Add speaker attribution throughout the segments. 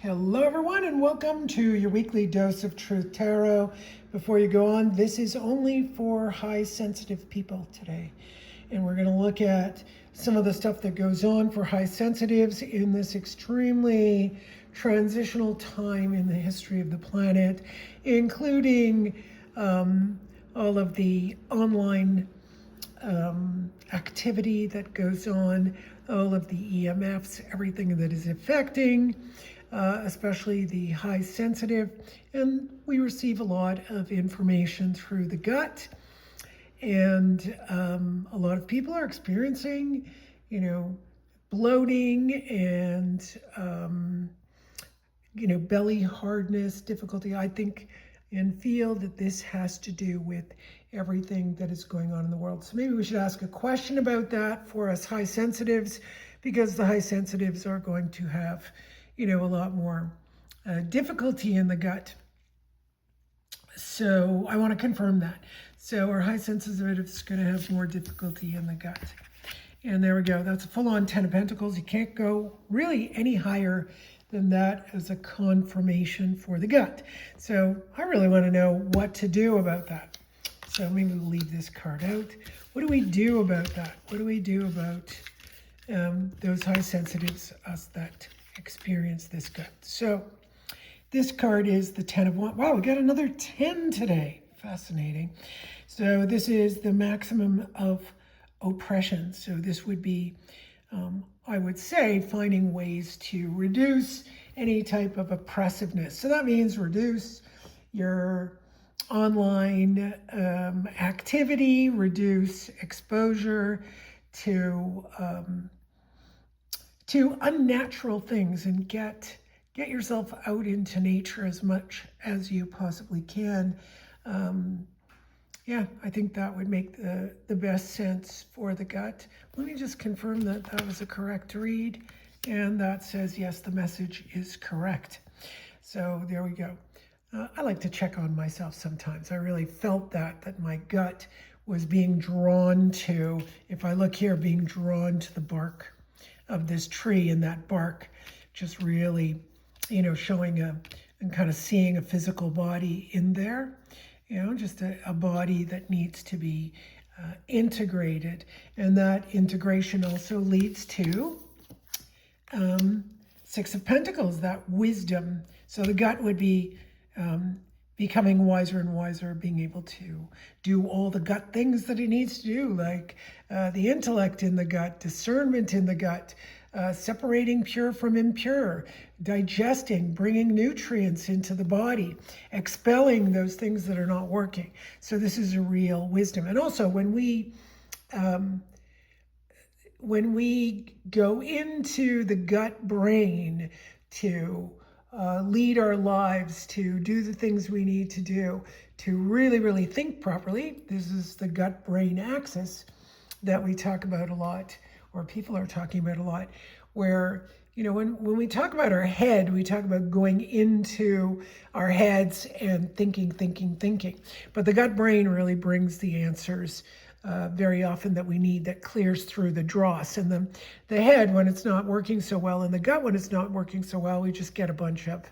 Speaker 1: Hello everyone and welcome to your weekly dose of truth tarot. Before you go on, this is only for high sensitive people today. And we're going to look at some of the stuff that goes on for high sensitives in this extremely transitional time in the history of the planet, including all of the online activity that goes on, all of the EMFs, everything that is affecting especially the high sensitive. And we receive a lot of information through the gut. And a lot of people are experiencing, bloating and, belly hardness, difficulty. I think and feel that this has to do with everything that is going on in the world. So maybe we should ask a question about that for us high sensitives, because the high sensitives are going to have, a lot more difficulty in the gut. So I want to confirm that. So our high sensitives is going to have more difficulty in the gut. And there we go. That's a full-on 10 of Pentacles. You can't go really any higher than that as a confirmation for the gut. So I really want to know what to do about that. So maybe we'll leave this card out. What do we do about that? What do we do about those high sensitives, us that experience this gut? So this card is the 10 of Wands. Wow, we got another 10 today. Fascinating. So this is the maximum of oppression. So this would be, I would say, finding ways to reduce any type of oppressiveness. So that means reduce your online activity, reduce exposure to unnatural things, and get yourself out into nature as much as you possibly can. Yeah, I think that would make the best sense for the gut. Let me just confirm that that was a correct read. And that says, yes, the message is correct. So there we go. I like to check on myself sometimes. I really felt that my gut was being drawn to, if I look here, being drawn to the bark of this tree, and that bark just really, showing and kind of seeing a physical body in there, just a body that needs to be integrated. And that integration also leads to Six of Pentacles, that wisdom. So the gut would be becoming wiser and wiser, being able to do all the gut things that it needs to do, like the intellect in the gut, discernment in the gut, separating pure from impure, digesting, bringing nutrients into the body, expelling those things that are not working. So this is a real wisdom. And also when we go into the gut brain to lead our lives, to do the things we need to do, to really, really think properly. This is the gut-brain axis that we talk about a lot, or people are talking about a lot, where, when we talk about our head, we talk about going into our heads and thinking. But the gut-brain really brings the answers very often that we need, that clears through the dross. And the head, when it's not working so well, and the gut, when it's not working so well, we just get a bunch of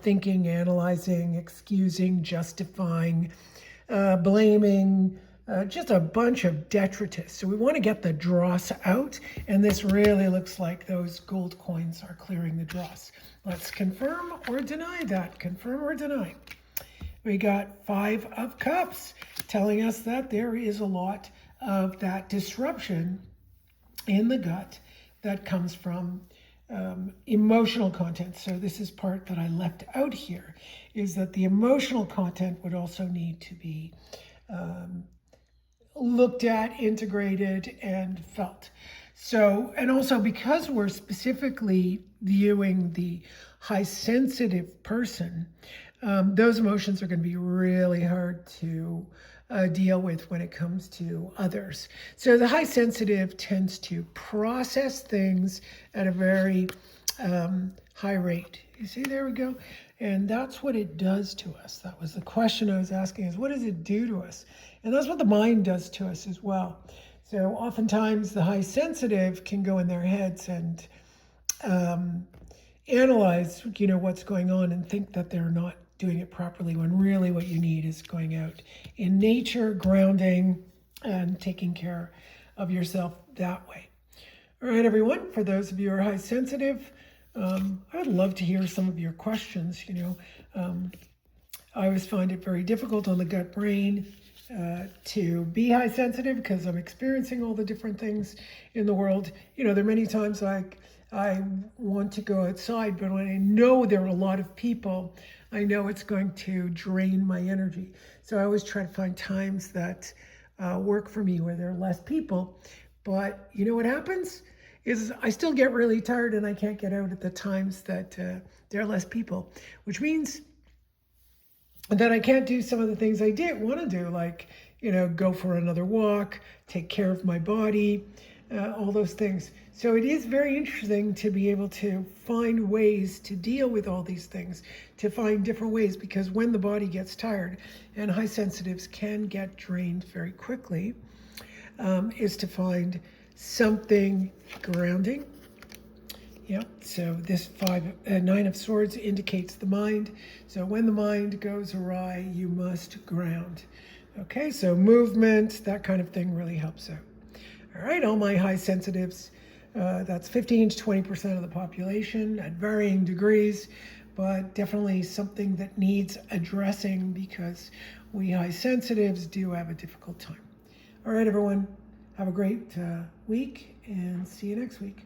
Speaker 1: thinking, analyzing, excusing, justifying, blaming, just a bunch of detritus. So we want to get the dross out, and this really looks like those gold coins are clearing the dross. Let's confirm or deny that. Confirm or deny. We got 5 of Cups telling us that there is a lot of that disruption in the gut that comes from emotional content. So this is part that I left out here, is that the emotional content would also need to be looked at, integrated, and felt. So, and also because we're specifically viewing the high sensitive person, those emotions are going to be really hard to deal with when it comes to others. So the high sensitive tends to process things at a very high rate. You see, there we go. And that's what it does to us. That was the question I was asking, is what does it do to us? And that's what the mind does to us as well. So oftentimes the high sensitive can go in their heads and analyze, what's going on and think that they're not doing it properly when really what you need is going out in nature, grounding, and taking care of yourself that way. All right, everyone, for those of you who are high sensitive, I would love to hear some of your questions. I always find it very difficult on the gut brain to be high sensitive because I'm experiencing all the different things in the world. There are many times I want to go outside, but when I know there are a lot of people, I know it's going to drain my energy. So I always try to find times that work for me where there are less people. But you know what happens is I still get really tired and I can't get out at the times that there are less people, which means that I can't do some of the things I did want to do, like, go for another walk, take care of my body, all those things. So it is very interesting to be able to find ways to deal with all these things, to find different ways, because when the body gets tired, and high sensitives can get drained very quickly, is to find something grounding. Yeah, so this Nine of Swords indicates the mind. So when the mind goes awry, you must ground. Okay, so movement, that kind of thing really helps out. All right, all my high sensitives, that's 15 to 20% of the population at varying degrees, but definitely something that needs addressing because we high sensitives do have a difficult time. All right, everyone, have a great week and see you next week.